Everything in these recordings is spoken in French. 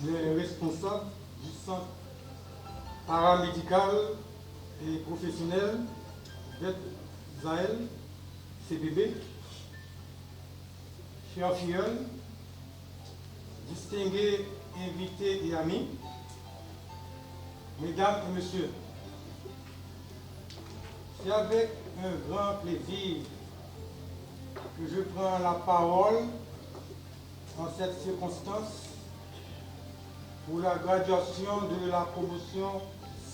les responsables du centre paramédical et professionnel d'Aide Zahel, CBB, chers filles, distingués invités et amis, mesdames et messieurs, c'est avec un grand plaisir que je prends la parole en cette circonstance pour la graduation de la promotion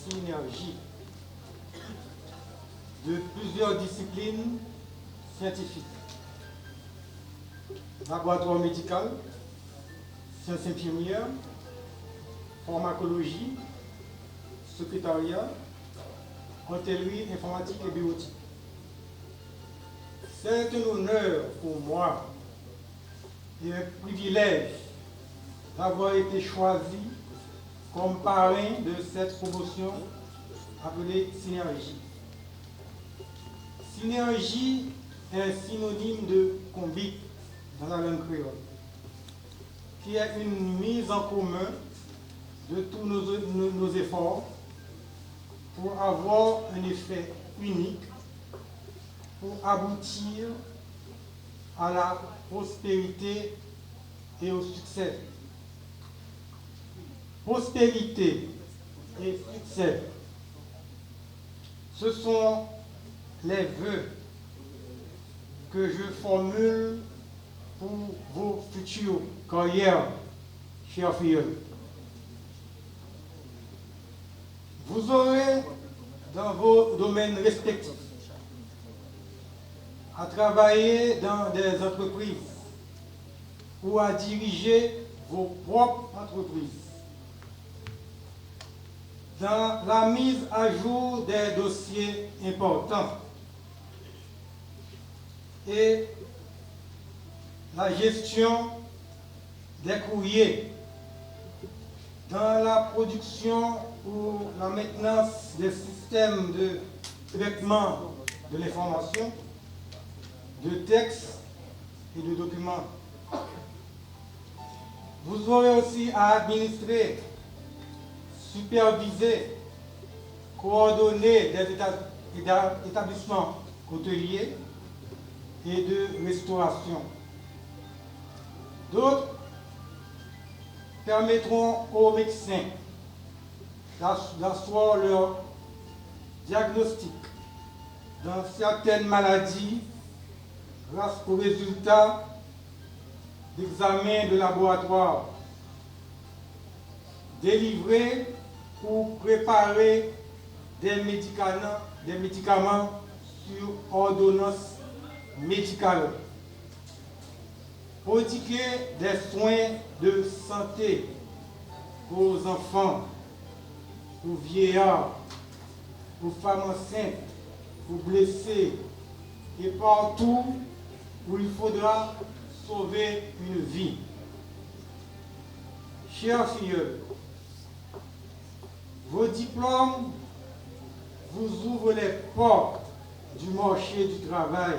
Synergie de plusieurs disciplines scientifiques. Laboratoire médical, sciences infirmières, pharmacologie, secrétariat, hôtellerie, informatique et bureautique. C'est un honneur pour moi et un privilège d'avoir été choisi comme parrain de cette promotion appelée Synergie. Synergie est un synonyme de combi dans la langue créole, qui est une mise en commun de tous nos efforts pour avoir un effet unique, pour aboutir à la prospérité et au succès. Prospérité et succès, ce sont les vœux que je formule pour vos futures carrières, chers filles. Vous aurez dans vos domaines respectifs à travailler dans des entreprises ou à diriger vos propres entreprises, dans la mise à jour des dossiers importants et la gestion des courriers, dans la production ou la maintenance des systèmes de traitement de l'information, de textes et de documents. Vous aurez aussi à administrer, superviser, coordonner des établissements hôteliers et de restauration. D'autres permettront aux médecins d'asseoir leur diagnostic dans certaines maladies grâce aux résultats d'examens de laboratoire, délivrer ou préparer des médicaments sur ordonnance médicale, prodiguer des soins de santé aux enfants, aux vieillards, aux femmes enceintes, aux blessés et partout où il faudra sauver une vie. Chers filles, vos diplômes vous ouvrent les portes du marché du travail,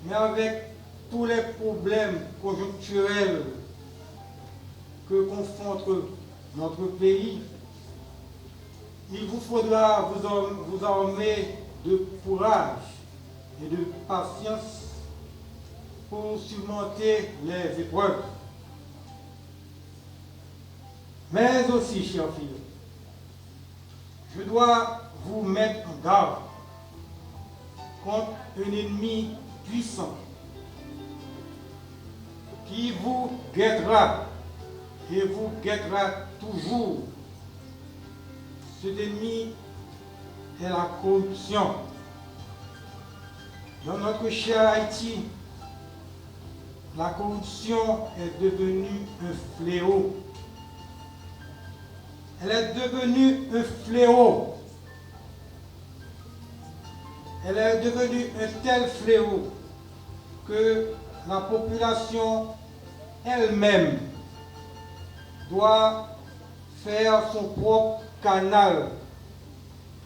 mais avec tous les problèmes conjoncturels que confronte notre pays, il vous faudra vous armer de courage et de patience pour surmonter les épreuves. Mais aussi, chers filles, je dois vous mettre en garde contre un ennemi puissant qui vous guettera et vous guettera toujours. Cet ennemi est la corruption. Dans notre cher Haïti, la corruption est devenue un fléau. Elle est devenue un fléau. Elle est devenue un tel fléau que la population elle-même doit faire son propre canal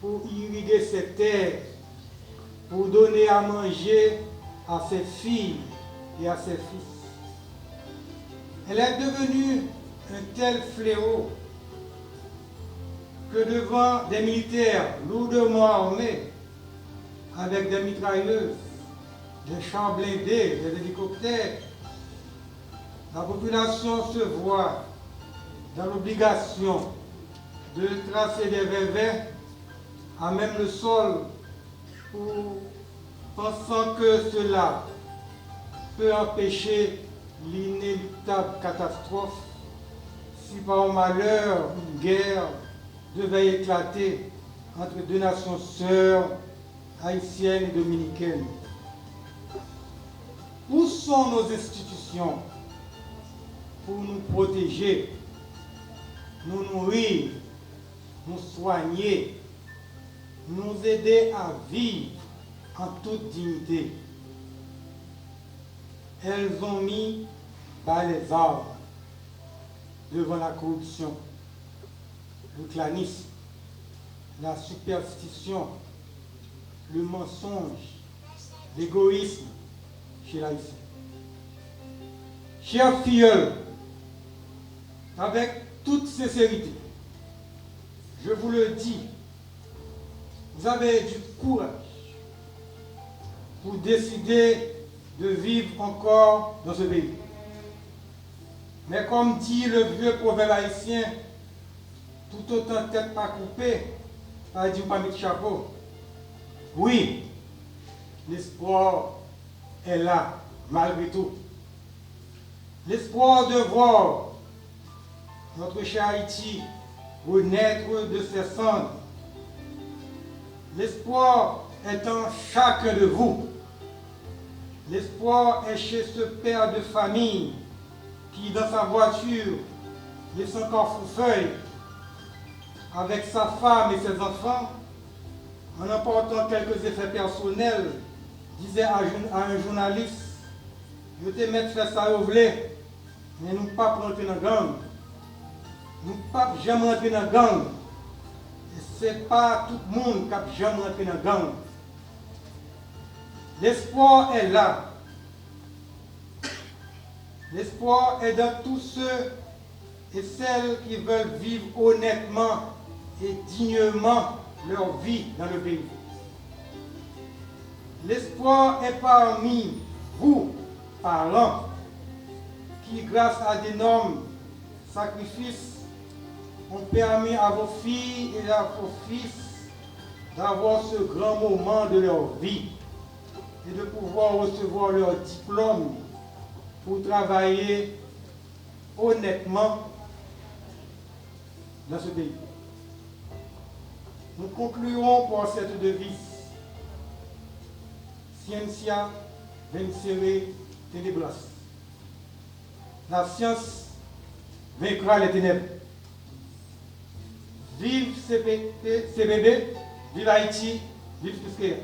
pour irriguer ses terres, pour donner à manger à ses filles et à ses fils. Elle est devenue un tel fléau que devant des militaires lourdement armés, avec des mitrailleuses, des chars blindés, des hélicoptères, la population se voit dans l'obligation de tracer des revers à même le sol, pensant que cela peut empêcher l'inéluctable catastrophe si par malheur une guerre devait éclater entre deux nations sœurs, haïtiennes et dominicaines. Où sont nos institutions pour nous protéger, nous nourrir, nous soigner, nous aider à vivre en toute dignité? Elles ont mis bas les armes devant la corruption, le clanisme, la superstition, le mensonge, l'égoïsme chez l'Haïtien. Chers filleuls, avec toute sincérité, je vous le dis, vous avez du courage pour décider de vivre encore dans ce pays. Mais comme dit le vieux proverbe haïtien, tout autant tête pas coupée, pas dit pas mettre chapeau. Oui, l'espoir est là, malgré tout. L'espoir de voir notre cher Haïti renaître de ses cendres. L'espoir est en chacun de vous. L'espoir est chez ce père de famille qui, dans sa voiture, laisse encore fouffeuille avec sa femme et ses enfants, en apportant quelques effets personnels, disait à un journaliste, je te mettre faire ça au voulez, mais nous ne pas rentrer dans la gang. Nous ne pas jamais rentrer dans la gang. Et ce n'est pas tout le monde qui n'a jamais rentré dans la gang. L'espoir est là. L'espoir est dans tous ceux et celles qui veulent vivre honnêtement et dignement leur vie dans le pays. L'espoir est parmi vous, parents, qui, grâce à d'énormes sacrifices, ont permis à vos filles et à vos fils d'avoir ce grand moment de leur vie et de pouvoir recevoir leur diplôme pour travailler honnêtement dans ce pays. Nous conclurons par cette devise: Scientia vincere tenebras. La science vaincra les ténèbres. Vive CPB, vive Haïti, vive Piscaya.